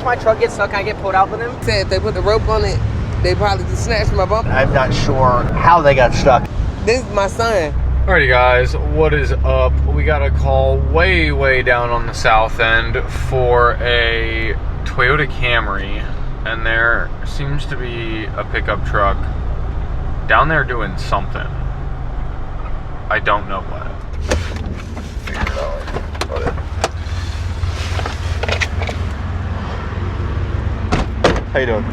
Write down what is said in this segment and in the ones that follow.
If my truck gets stuck, I get pulled out with him. Said if they put the rope on it, they probably just snatched my bumper. I'm not sure how they got stuck. This is my son. Alrighty guys, what is up? We got a call way down on the south end for a Toyota Camry, and there seems to be a pickup truck down there doing something. I don't know what. Figure it out. How you doing?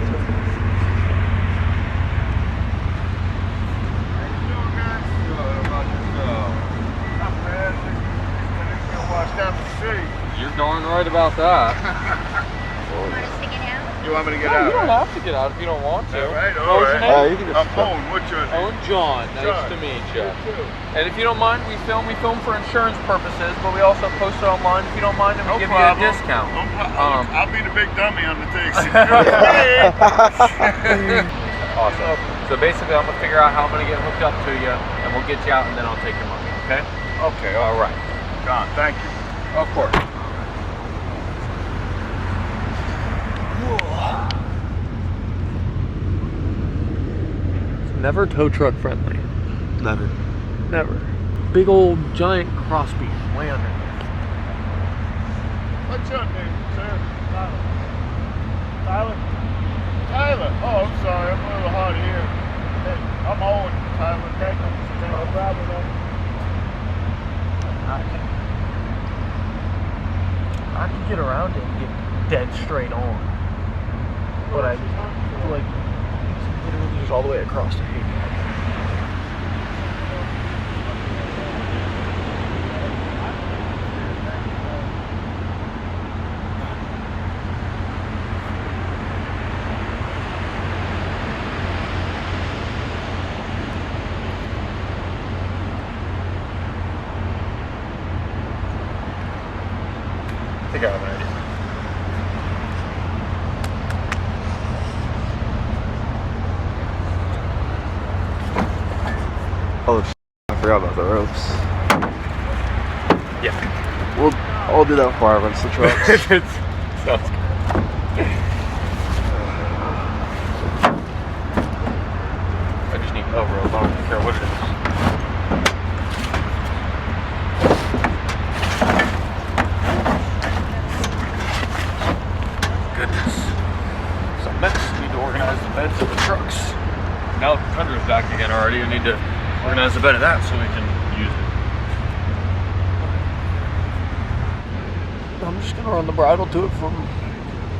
You're darn right about that. You want me to get You out? don't have to get out if you don't want to. All right, What was your name? You can just I'm Owen. What's your name? Owen John. Nice to meet you. And if you don't mind, we film for insurance purposes, but we also post it online. If you don't mind, then we give you a discount. I'll be the big dummy on the taxi. Awesome. So basically, I'm gonna figure out how I'm gonna get hooked up to you, and we'll get you out, and then I'll take your money. Okay? Okay. All right. John, thank you. Of course. It's never tow truck friendly. Never. Never. Big old giant crossbeam way under. What's your name, sir? Tyler. Tyler? Tyler. Oh, I'm sorry. I'm a little hard of hearing. Hey, I'm Owen, Tyler. Thank you. No problem, man. I can get around it and get dead straight on. But I feel like literally just all the way across the hate. I think I have an idea. Oh, I forgot about the ropes. Yeah. I'll do that before I run the trucks. Sounds good. I just need a rope. I don't care what it is. Goodness. It's a mess. Need to organize the beds of the trucks. Now the Tundra's back again already. I need to organize the bed of that so we can use it. I'm just gonna run the bridle to it from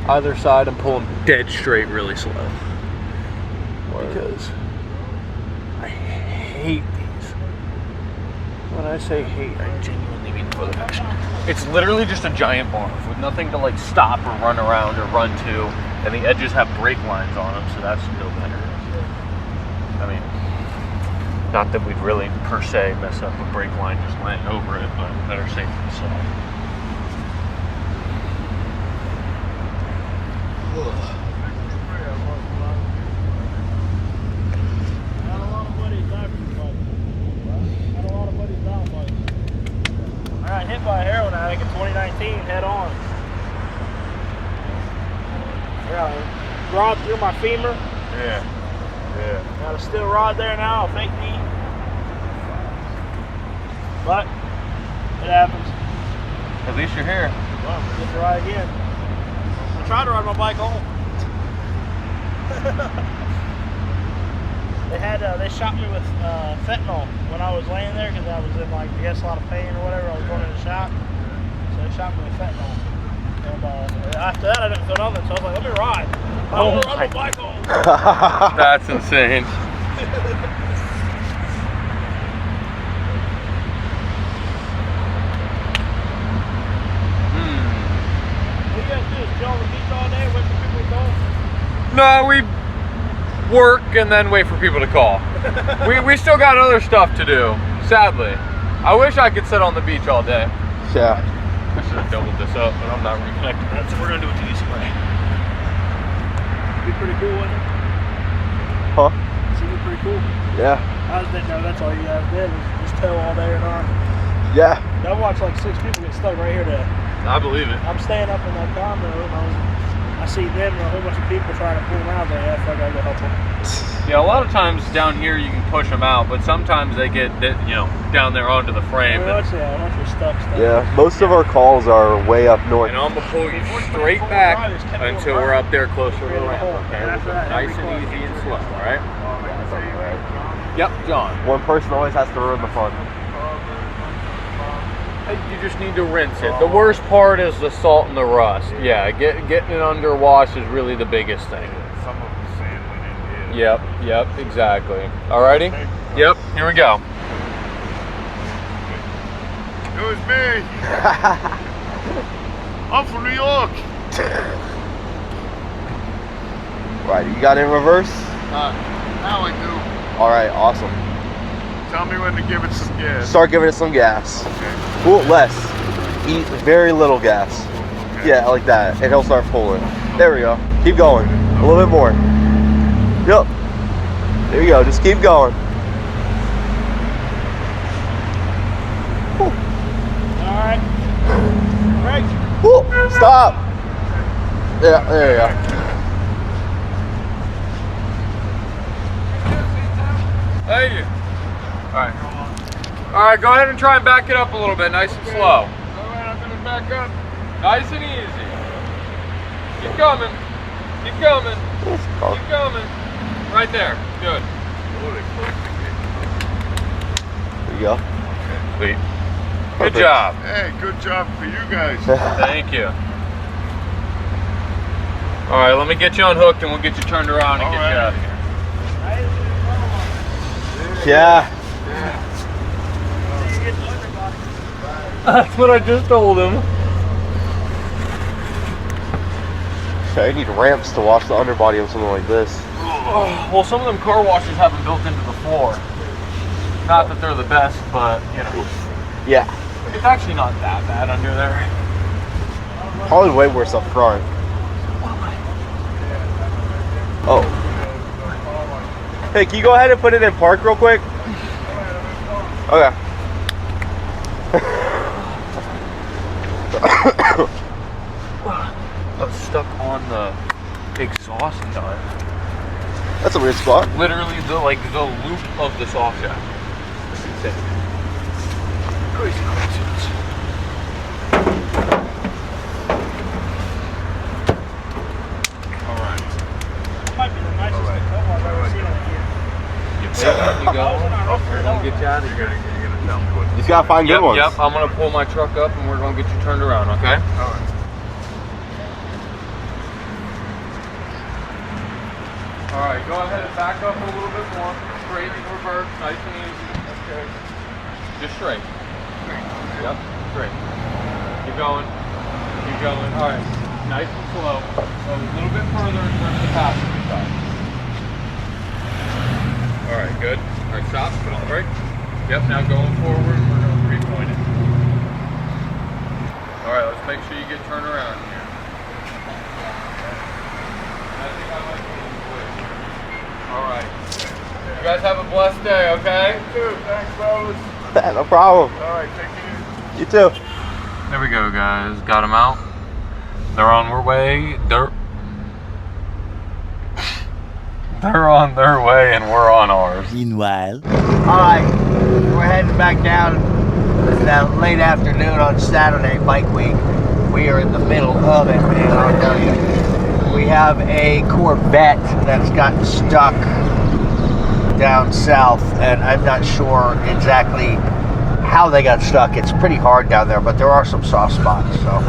either side and pull them dead straight really slow. Because I hate these. When I say hate, I genuinely mean with affection. It's literally just a giant bar with nothing to like stop or run around or run to, and the edges have brake lines on them, so that's no better. I mean, not that we'd really per se mess up a brake line just laying over it, but better safe than sorry. I got hit by a heroin addict in 2019 head on. Yeah, rod through my femur. Yeah. Got a steel rod there now, a fake knee. But it happens. At least you're here. Well, get to ride again. I tried to ride my bike home. They shot me with fentanyl when I was laying there because I was in like I guess a lot of pain or whatever. I was going in the shop, so they shot me with fentanyl. And after that, I didn't feel nothing, so I was like, let me ride. I want to ride my bike home. That's insane. What you guys do is chill on the beach all day, wait for people to call? No, we work and then wait for people to call. we still got other stuff to do, sadly. I wish I could sit on the beach all day. Yeah. I should have doubled this up, but I'm not reconnecting that, so we're gonna do it the easy way. Be pretty cool, wouldn't it? Huh? Seemed pretty cool. Yeah. I just didn't know that's all you guys did was just tow all day and on. Yeah. I watched like 6 people get stuck right here today. I believe it. I'm staying up in that condo and I see them and a whole bunch of people trying to pull them out. I was like, yeah, I feel like I gotta go help them. Yeah, a lot of times down here you can push them out, but sometimes they get, you know, down there onto the frame. Once you're stuck. Yeah, most of our calls are way up north. And I'm gonna pull you straight back until we're up there closer to the ramp. Okay, nice and easy and slow. All right. Yep, John. One person always has to ruin the fun. You just need to rinse it. The worst part is the salt and the rust. Yeah, getting it under wash is really the biggest thing. Some of them sand went in here. Yep, exactly. Alrighty? Yep, here we go. It was me. I'm from New York. Right, you got it in reverse? Now I do. All right, awesome. Tell me when to give it some gas. Start giving it some gas. Okay. Ooh, less. Eat very little gas. Okay. Yeah, like that. And he'll start pulling. There we go. Keep going. A little bit more. Yep. There you go. Just keep going. Alright. Break. Woo, stop. Yeah, there you go. Thank you. All right, go ahead and try and back it up a little bit, nice and slow. All right, I'm gonna back up. Nice and easy. Keep coming. Keep coming. Keep coming. Right there. Good. There you go. Sweet. Perfect. Good job. Hey, good job for you guys. Thank you. All right, let me get you unhooked and we'll get you turned around and get you out of here. Yeah. That's what I just told him. I need ramps to wash the underbody of something like this. Well, some of them car washes have them built into the floor. Not that they're the best, but, you know. Yeah. It's actually not that bad under there. Probably way worse up front. Oh. Hey, can you go ahead and put it in park real quick? Okay. I'm stuck on the exhaust nut. That's a weird spot. Literally the loop of the soft shaft. That's insane. Crazy coincidence. Alright. That might be the nicest Tacoma I've ever seen on here. You go. We're gonna get you out of here. You just gotta find good ones. Yep, I'm gonna pull my truck up and we're gonna get you turned around, okay? Alright. Alright, go ahead and back up a little bit more. Straight and reverse, nice and easy. Okay. Just straight. Yep, straight. Keep going. Keep going. Alright. Nice and slow. So a little bit further in front of the passenger side. Alright, good. Alright, stop. Put on the brake. Yep, now going forward, we're going to 3-point it. Alright, let's make sure you get turned around here. I think I might be in the way. Alright. You guys have a blessed day, okay? You too. Thanks, fellas. No problem. Alright, take it easy. You too. There we go, guys. Got them out. They're on their way. They're on their way and we're on ours. Meanwhile. Alright, we're heading back down. It's now late afternoon on Saturday, bike week. We are in the middle of it, man, I'll tell you. We have a Corvette that's gotten stuck down south, and I'm not sure exactly how they got stuck. It's pretty hard down there, but there are some soft spots. So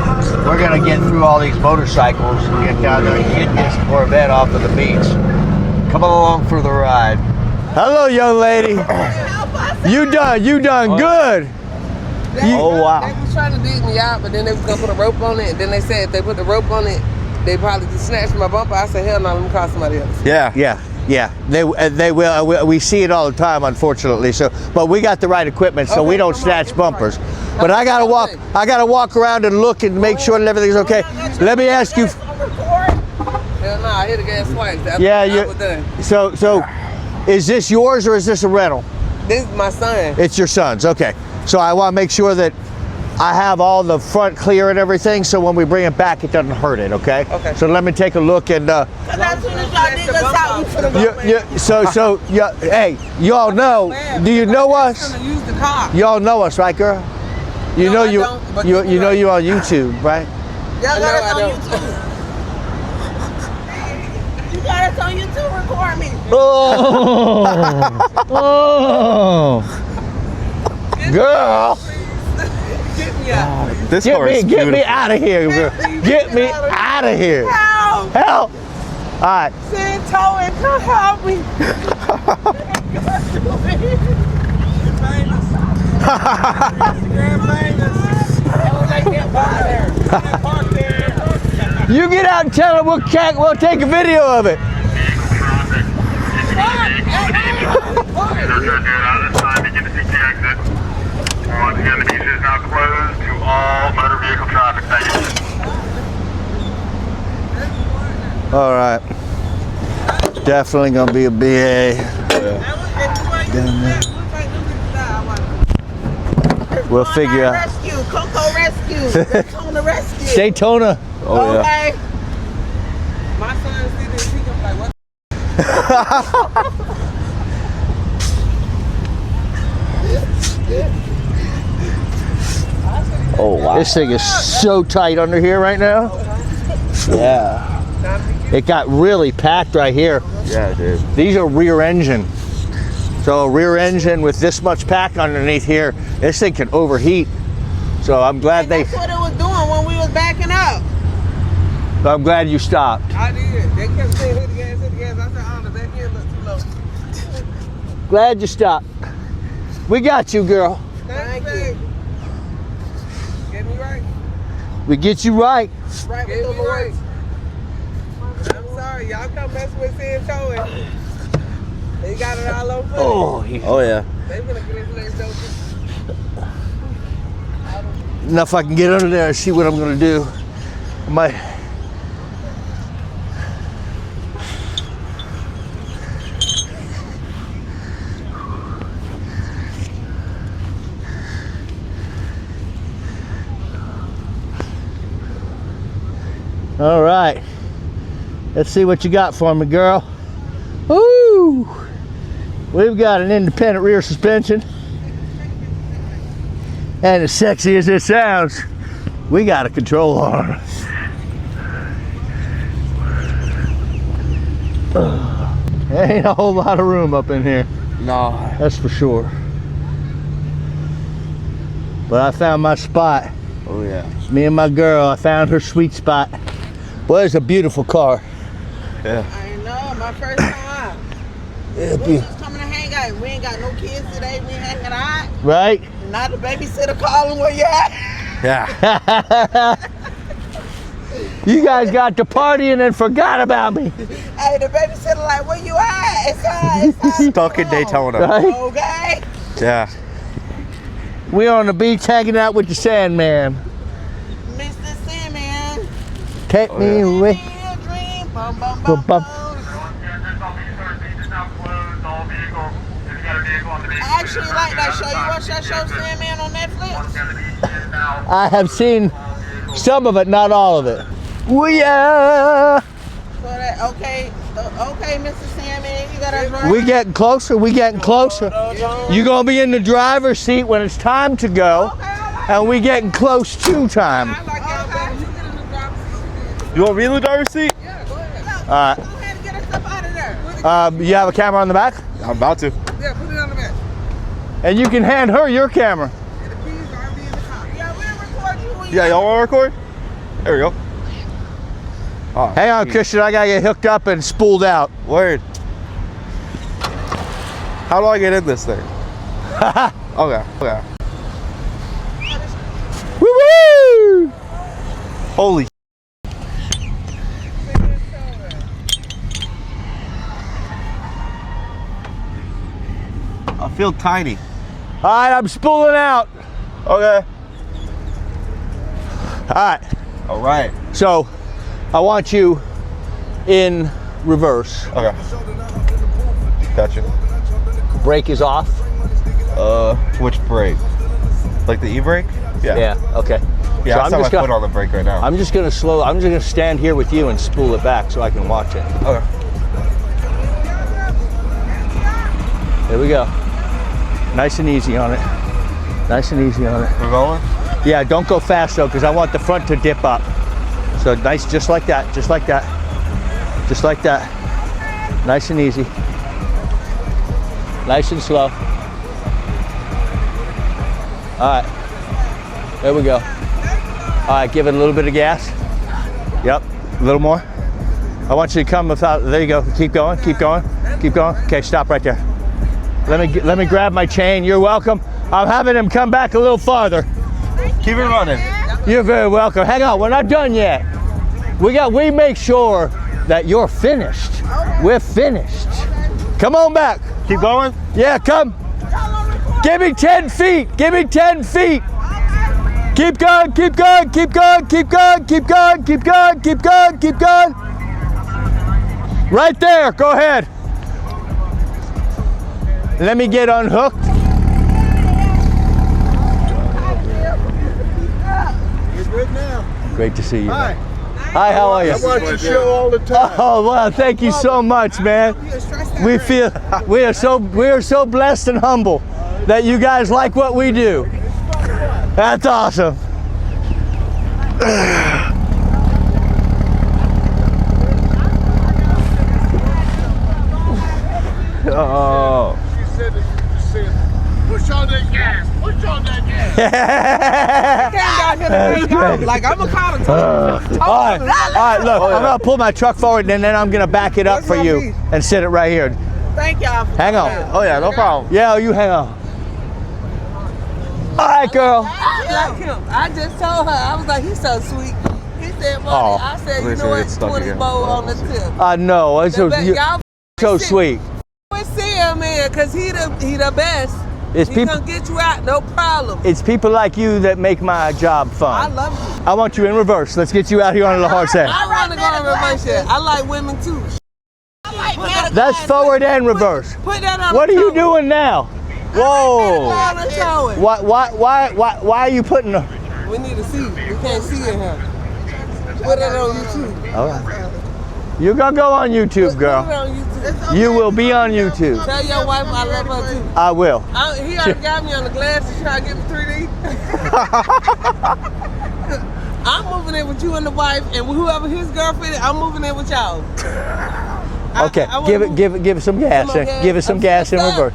we're gonna get through all these motorcycles and get down there and get this Corvette off of the beach. Come along for the ride. Hello, young lady. You done good. Oh, wow. They was trying to dig me out, but then they was going to put a rope on it. And then they said if they put the rope on it, they probably just snatched my bumper. I said, hell no, let me call somebody else. Yeah. They will. We see it all the time, unfortunately. So, but we got the right equipment, so Okay, we don't come on, snatch it's bumpers. fine. But I gotta walk. I gotta walk around and look and make sure that everything's okay. Let me ask you. Hell no, I hit the gas twice. That's Yeah, I was done. So, is this yours or is this a rental? This is my son. It's your son's. Okay. So I want to make sure that I have all the front clear and everything, so when we bring it back, it doesn't hurt it, okay? Okay. So let me take a look and, Cause as soon as y'all niggas out, we finna go. hey, y'all know, do you know us? Use the car. Y'all know us, right, girl? You No, know I you, don't, but you, you're you know right. you on YouTube, right? Y'all got us on don't. YouTube. You got us on YouTube, record me. Oh, oh, girl. Get me out. This car is Get me beautiful. out of here, girl. Get me out of here. Help! Help. All right. Send towing, come help me. You get out and tell them we'll take a video of it. Once again, the beach is now closed to all motor vehicle traffic. Thank you. All right. Definitely gonna be a BA. We'll figure out. Rescue, Coco Rescue, Daytona Rescue. Daytona. Oh, yeah. Okay. My son see this, he gonna be like, what? Oh, wow. This thing is so tight under here right now. Yeah. It got really packed right here. Yeah, dude. These are rear engine. So a rear engine with this much pack underneath here, this thing can overheat. So I'm glad That's what it was doing when we was backing up. I'm glad you stopped. I did. They kept saying hit the gas, hit the gas. I said, oh, the back end looks too low. Glad you stopped. We got you, girl. Thank you. Get me right. We get you right. Right with the Lord. I'm sorry, y'all come mess with San Towing. They got it all over. Oh, Oh, yeah. They finna get this next dope. enough I can get under there and see what I'm gonna do. I might. All right, let's see what you got for me, girl. Woo! We've got an independent rear suspension. And as sexy as it sounds, we got a control arm. There ain't a whole lot of room up in here. No. That's for sure. But I found my spot. Oh, yeah. Me and my girl, I found her sweet spot. Well, it's a beautiful car. Yeah. I know, my first time. It'll We be, just coming to hang out. We ain't got no kids today. We hanging out. right? Not the babysitter calling where you at. Yeah. You guys got to partying and forgot about me. Hey, the babysitter like, where you at? It's time. Stuck in Daytona. Right? Okay. Yeah. We're on the beach hanging out with the Sandman. Mr. Sandman. Take me yeah. away. Be a dream. Bum, bum, Bum, bum, bum. bum. I actually like that show. You watch that show, Sandman, on Netflix? I have seen some of it, not all of it. We are. So that, okay, Mr. Sandman, you got us right. We getting closer. We getting closer. You gonna be in the driver's seat when it's time to go, and we getting close to time. I like y'all better. You get in the driver's seat. You want me in the driver's seat? Yeah, go ahead. All right. Go ahead and get us up out of there. You have a camera on the back, I'm about to. Yeah, put it on the back. and you can hand her your camera. And the keys are in the car. Yeah, we'll record you when Yeah, y'all want to record? There we go. Oh, Hang on, Christian. I gotta get hooked up and spooled out. Word. How do I get in this thing? Okay. Okay. Woo woo! Holy. I feel tiny. All right, I'm spooling out. Okay. All right. All right. So, I want you in reverse. Okay. Gotcha. Brake is off. Which brake? Like the e-brake? Yeah. Yeah. Okay. Yeah, So I have my foot on the brake right now. I'm just gonna stand here with you and spool it back so I can watch it. Okay. There we go. Nice and easy on it. Nice and easy on it. We're going? Yeah, don't go fast though, because I want the front to dip up. So nice, just like that, just like that. Just like that. Nice and easy. Nice and slow. All right, there we go. All right, give it a little bit of gas. Yep, a little more. I want you to come without, there you go. Keep going, keep going, keep going. Okay, stop right there. Let me grab my chain. You're welcome. I'm having him come back a little farther. Keep it running. You're very welcome. Hang on, we're not done yet. We make sure that you're finished. We're finished. Come on back. Keep going? Yeah, come. Give me 10 feet. Give me 10 feet. Keep going, keep going, keep going, keep going, keep going, keep going, keep going, keep going. Right there, go ahead. Let me get unhooked. You're good now. Great to see you. Hi. Man. Hi, how are you? I watch your show all the time. Oh, wow, thank you so much, man. We are so blessed and humble that you guys like what we do. That's awesome. Oh. She said, push on that gas. Push on that gas. Like I'm a car to All right, look, I'm gonna pull my truck forward and then I'm gonna back it up for you and sit it right here. Thank y'all. Hang on. Oh yeah, no problem. Yeah, you hang on. All right, girl. I like him. I just told her. I was like, he's so sweet. He said, Money. Oh. I said, you Listen, know what? it's stuck 20 again. bowl on the tip. I know. It's so, Y'all so sweet. see him, man, because he the best. It's He's people. gonna get you out, no problem. It's people like you that make my job I fun. love you. I want you in reverse. Let's get you out here on the hard side. I want to go in reverse here. I like women too. That's forward and reverse. Put that on. What are you doing now? Whoa. Why are you putting the... We need to see. We can't see it here. Put it on YouTube. All right. You're gonna go on YouTube, girl. Put it on YouTube. You will be on YouTube. Tell your wife I love her too. I will. He already got me on the glasses trying to get me 3D. I'm moving in with you and the wife, and whoever his girlfriend is, I'm moving in with y'all. Okay, give it some gas. Some more gas. Give it some gas in reverse.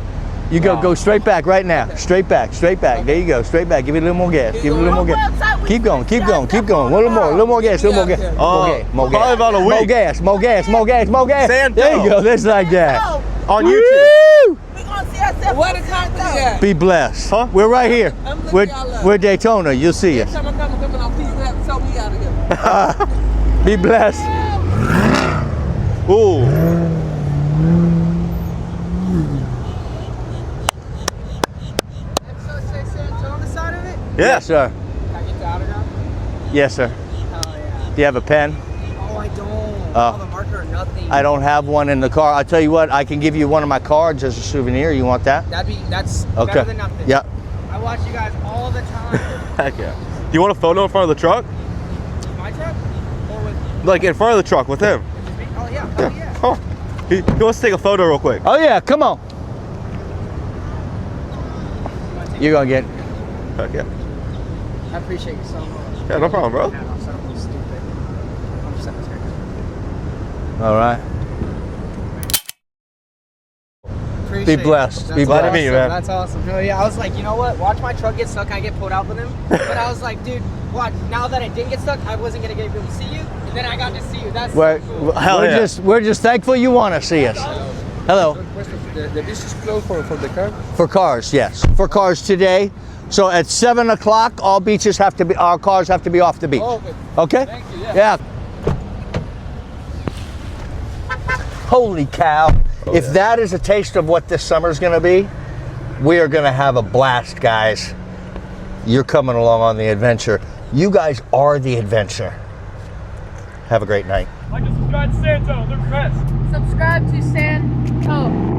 You go straight back right now. Straight back, straight back. There you go, straight back. Give it a little more gas. Give it a little more gas. Keep going, keep going, keep going. A little more gas, a little more gas. More gas. Probably about a week. More gas, more gas, more gas, more gas. Santo. There you go, just like that. On Woo! YouTube. What a compliment. Be blessed. Huh? We're right here. I'm looking y'all up. We're Daytona. You'll see Every us. time I come on TV, you have to tell me out of here. Be blessed. Ooh. Yes, sir. Can I get the autograph? Yes, sir. Oh, yeah. Do you have a pen? Oh, I don't. Oh. The marker or nothing. I don't have one in the car. I'll tell you what, I can give you one of my cards as a souvenir. You want that? That's Okay. better than nothing. Yep. I watch you guys all the time. Heck yeah. Do you want a photo in front of the truck? My truck? Or with Like in front of the truck with him? me? Oh, yeah. Oh, yeah. Oh. He wants to take a photo real quick. Oh yeah, come on. You're gonna get. Heck yeah. I appreciate you so much. Yeah, no problem, bro. Man, I'm so stupid. I'm so stupid. All right. Appreciate blessed. It. Be Glad to blessed. meet you, man. That's awesome. No, yeah, I was like, you know what? Watch my truck get stuck. I get pulled out with him. But I was like, dude, watch. Now that I didn't get stuck, I wasn't gonna get able to see you. And then I got to see you. That's We're, so cool. Hell yeah. we're just thankful you want to see us. Hello. The beach is closed for the car? For cars, yes. For cars today. So at 7 o'clock, all beaches have to be. Our cars have to be off the beach. Oh, okay. Okay. Thank you, yeah. Holy cow. If that is a taste of what this summer is going to be, we are going to have a blast, guys. You're coming along on the adventure. You guys are the adventure. Have a great night. Like and subscribe to Santo. They're the best. Subscribe to Santo.